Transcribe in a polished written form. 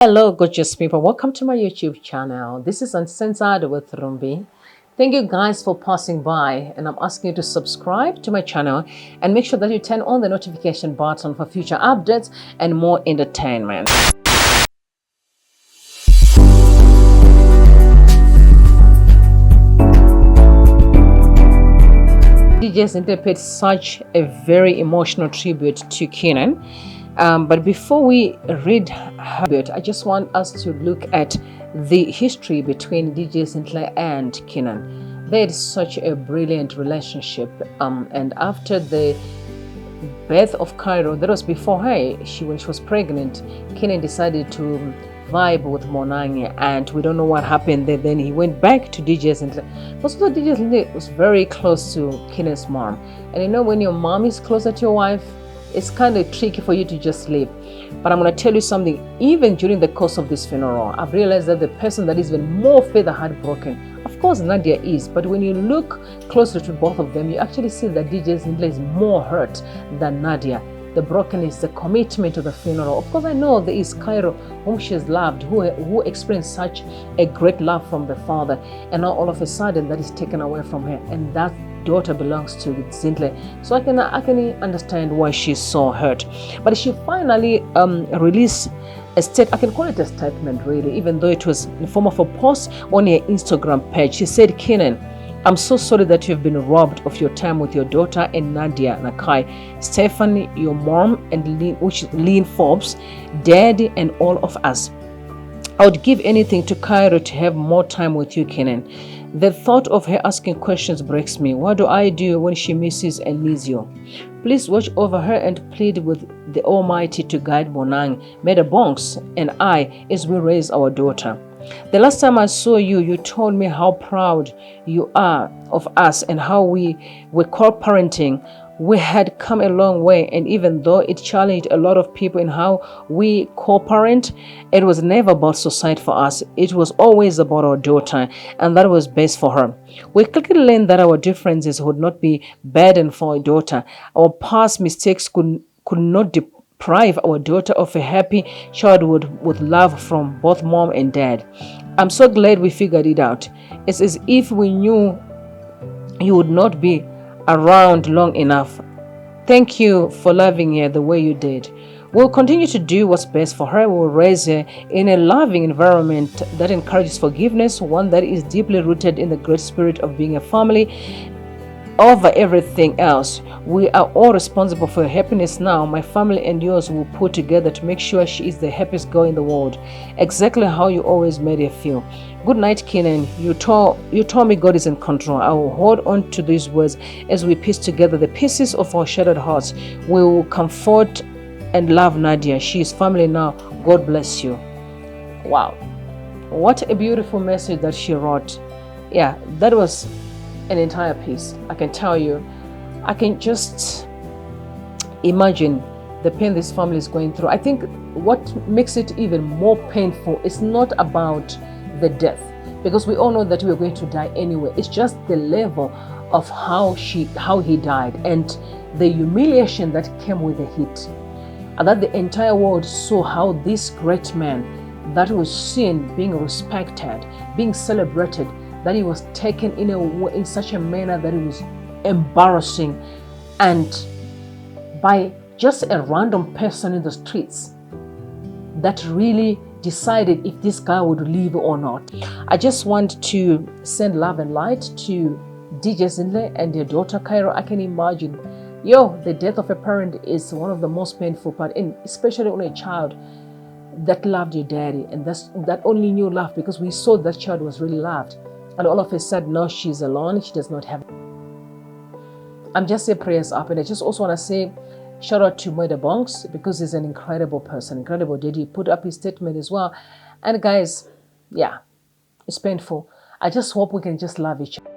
Hello, gorgeous people. Welcome to my YouTube channel. This is Uncensored with Rumbi. Thank you guys for passing by, and I'm asking you to subscribe to my channel and make sure that you turn on the notification button for future updates and more entertainment. DJ Zinhle paid such a very emotional tribute to Kiernan. But before we read her bit, I just want us to look at the history between DJ Zinhle and Kiernan. They had such a brilliant relationship. And after the birth of Cairo, that was before her, when she was pregnant, Kiernan decided to vibe with Monange, and we don't know what happened there. Then he went back to DJ Zinhle. Also, DJ Zinhle was very close to Kiernan's mom. And you know, when your mom is closer to your wife, it's kind of tricky for you to just leave. But I'm going to tell you something. Even during the course of this funeral, I've realized that the person that is even more further heartbroken, of course Nadia is, but when you look closer to both of them, you actually see that DJ Zinhle is more hurt than Nadia. The brokenness, the commitment to the funeral. Of course, I know there is Cairo, whom she has loved, who experienced such a great love from the father, and now all of a sudden that is taken away from her, and that daughter belongs to Zinhle. So I can understand why she's so hurt. But she finally released a I can call it a statement really, even though it was in the form of a post on her Instagram page. She said, "Kiernan, I'm so sorry that you've been robbed of your time with your daughter and Nadia Nakai, Stephanie, your mom, and Lynn Forbes, Daddy, and all of us. I would give anything to Cairo to have more time with you, Kiernan. The thought of her asking questions breaks me. What do I do when she misses and needs you? Please watch over her and plead with the Almighty to guide Monang, Meda Bonks, and I as we raise our daughter. The last time I saw you, you told me how proud you are of us and how we were co-parenting. We had come a long way, and even though it challenged a lot of people in how we co-parent, it was never about society for us. It was always about our daughter, and that was best for her. We quickly learned that our differences would not be burden for our daughter. Our past mistakes could not deprive our daughter of a happy childhood with love from both mom and dad. I'm so glad we figured it out. It's as if we knew you would not be around long enough. Thank you for loving her the way you did. We'll continue to do what's best for her. We'll raise her in a loving environment that encourages forgiveness, one that is deeply rooted in the great spirit of being a family over everything else. We are all responsible for her happiness now. My family and yours will put together to make sure she is the happiest girl in the world, exactly how you always made her feel. Good night, Kiernan. You told me God is in control. I will hold on to these words as we piece together the pieces of our shattered hearts. We will comfort and love Nadia. She is family now. God bless you." Wow. What a beautiful message that she wrote. Yeah, that was an entire piece. I can tell you, I can just imagine the pain this family is going through. I think what makes it even more painful is not about the death, because we all know that we are going to die anyway. It's just the level of how he died and the humiliation that came with the hit, and that the entire world saw how this great man that was seen being respected, being celebrated, that he was taken in such a manner that it was embarrassing, and by just a random person in the streets that really decided if this guy would live or not. I just want to send love and light to DJ Zinhle and their daughter Cairo. I can imagine, the death of a parent is one of the most painful part, and especially on a child that loved your daddy and that only knew love, because we saw that child was really loved. And all of a sudden, now she's alone. She does not have. I'm just saying prayers up. And I just also want to say shout out to Meda Bonks, because he's an incredible person, incredible daddy. He put up his statement as well. And guys, yeah, it's painful. I just hope we can just love each other.